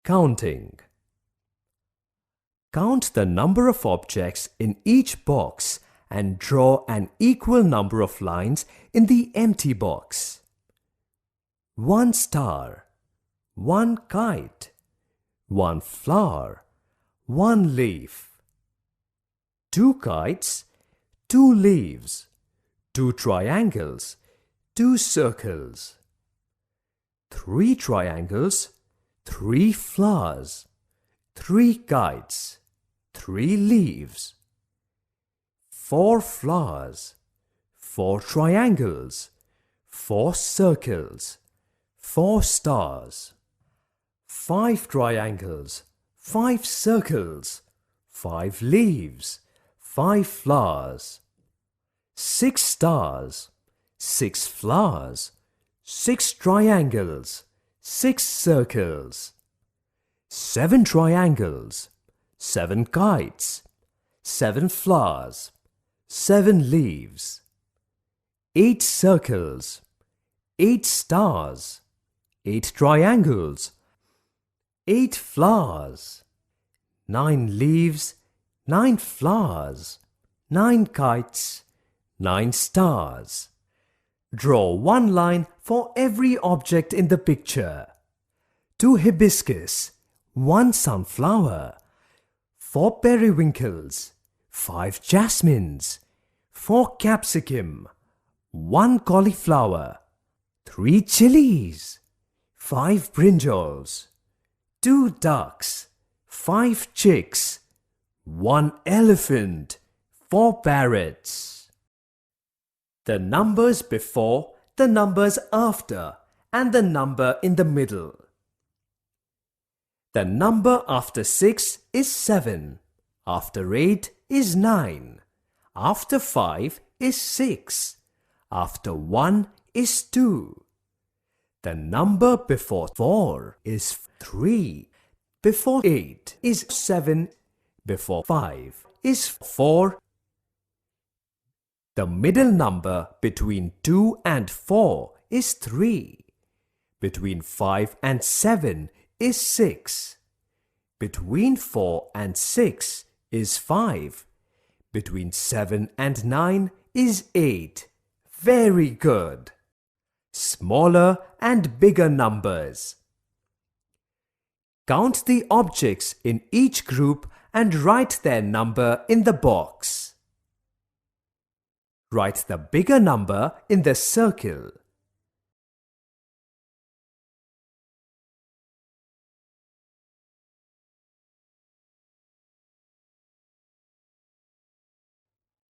Counting. Count the number of objects in each box and draw an equal number of lines in the empty box. 1 star, 1 kite, 1 flower, 1 leaf. 2 kites, 2 leaves, 2 triangles, 2 circles. 3 triangles, 3 flowers, 3 kites, 3 leaves. 4 flowers, 4 triangles, 4 circles, 4 stars. 5 triangles, 5 circles, 5 leaves, 5 flowers. 6 stars, 6 flowers, 6 triangles, 6 circles. 7 triangles, 7 kites, 7 flowers, 7 leaves. 8 circles, 8 stars, 8 triangles, 8 flowers. 9 leaves, 9 flowers, 9 kites, 9 stars. Draw 1 line for every object in the picture. 2 hibiscus, 1 sunflower, 4 periwinkles, 5 jasmines, 4 capsicum, 1 cauliflower, 3 chilies, 5 brinjals, 2 ducks, 5 chicks, 1 elephant, 4 parrots. The numbers before, the numbers after, and the number in the middle. The number after 6 is 7, after 8 is 9, after 5 is 6, after 1 is 2. The number before 4 is 3, before 8 is 7, before 5 is 4. The middle number between 2 and 4 is 3. Between 5 and 7 is 6. Between 4 and 6 is 5. Between 7 and 9 is 8. Very good. Smaller and bigger numbers. Count the objects in each group and write their number in the box. Write the bigger number in the circle.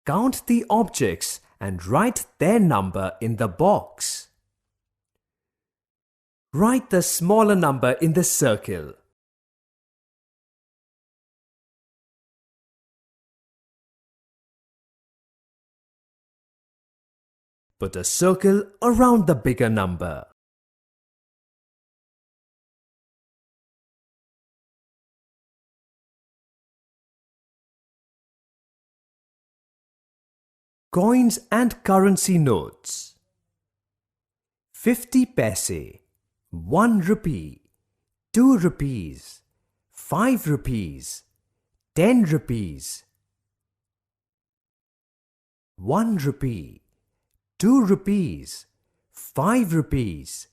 Count the objects and write their number in the box. Write the smaller number in the circle. Put a circle around the bigger number. Coins and currency notes. 50 paise, 1 rupee, 2 rupees, 5 rupees, 10 rupees. 1 rupee, 2 rupees, 5 rupees,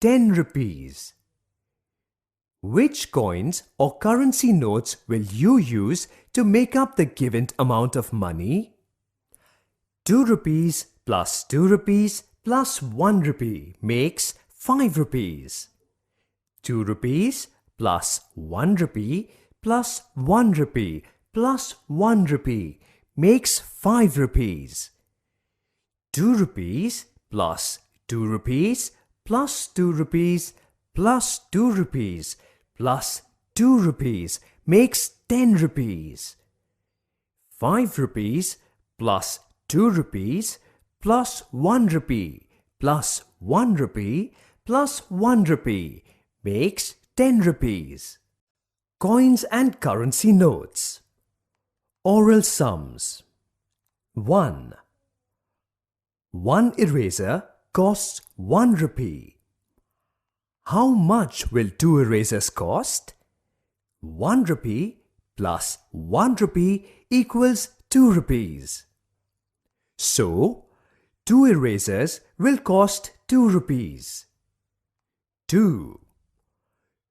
10 rupees. Which coins or currency notes will you use to make up the given amount of money? 2 rupees plus 2 rupees plus 1 rupee makes 5 rupees. 2 rupees plus 1 rupee plus 1 rupee plus 1 rupee makes 5 rupees. 2 rupees plus 2 rupees plus 2 rupees plus 2 rupees plus 2 rupees makes 10 rupees. 5 rupees plus 2 rupees plus 1 rupee plus 1 rupee plus 1 rupee makes 10 rupees. Coins and currency notes. Oral sums. 1. 1 eraser costs 1 rupee. How much will 2 erasers cost? 1 rupee plus 1 rupee equals 2 rupees. So, 2 erasers will cost 2 rupees. 2.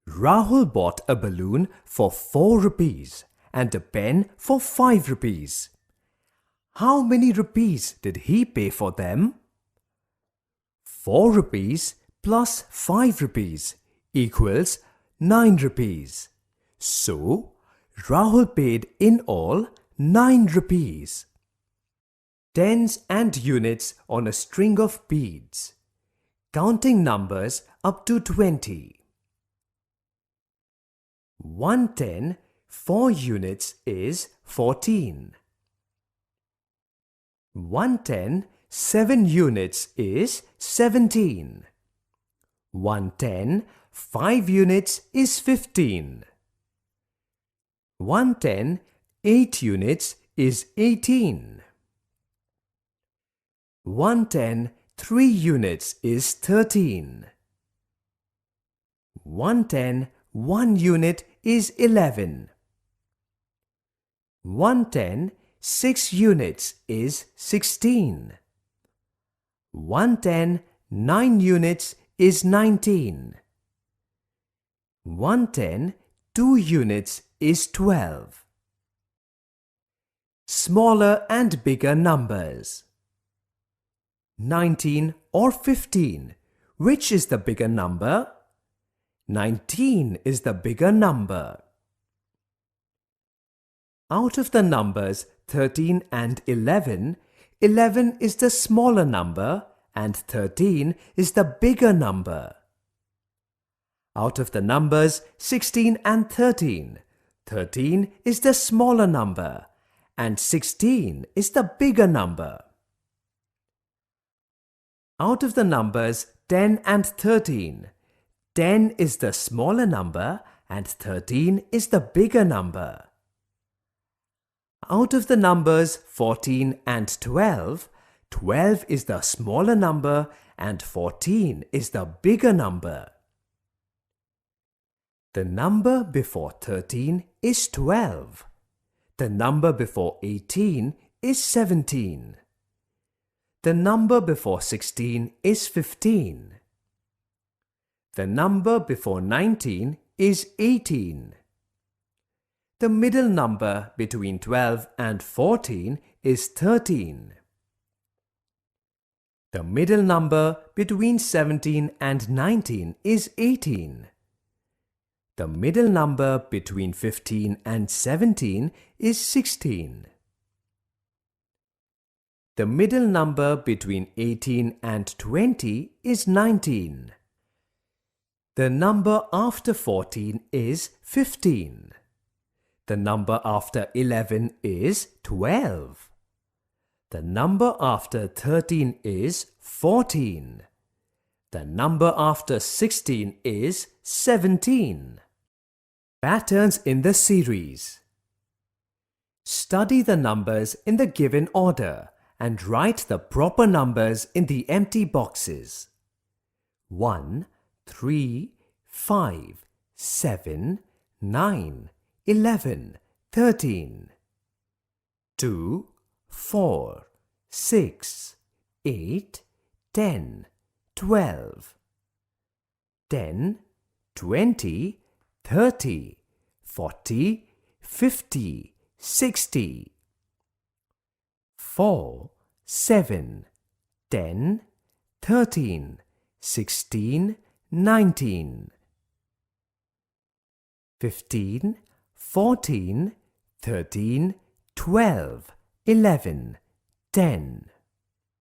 Rahul bought a balloon for 4 rupees and a pen for 5 rupees. How many rupees did he pay for them? 4 rupees plus 5 rupees equals 9 rupees. So, Rahul paid in all 9 rupees. Tens and units on a string of beads. Counting numbers up to 20. 110, 4 units is 14. 110, 7 units is 17. 110, 5 units is 15. 110, 8 units is 18. 110, 3 units is 13. 110, 1 unit is 11. 110, 6 units is 16. 110, 9 units is 19. 110, 2 units is 12. Smaller and bigger numbers. 19 or 15, which is the bigger number? 19 is the bigger number. Out of the numbers 13 and 11, 11 is the smaller number and 13 is the bigger number. Out of the numbers 16 and 13, 13 is the smaller number and 16 is the bigger number. Out of the numbers 10 and 13, 10 is the smaller number and 13 is the bigger number. Out of the numbers 14 and 12, 12 is the smaller number and 14 is the bigger number. The number before 13 is 12. The number before 18 is 17. The number before 16 is 15. The number before 19 is 18. The middle number between 12 and 14 is 13. The middle number between 17 and 19 is 18. The middle number between 15 and 17 is 16. The middle number between 18 and 20 is 19. The number after 14 is 15. The number after 11 is 12. The number after 13 is 14. The number after 16 is 17. Patterns in the series. Study the numbers in the given order and write the proper numbers in the empty boxes. 1, 3, 5, 7, 9, 11, 13. 2, 4, 6, 8, 10, 12. 10, 20, 30, 40, 50, 60. 4, 7, 10, 13, 16, 19. 15, 14, 13, 12, 11, 10.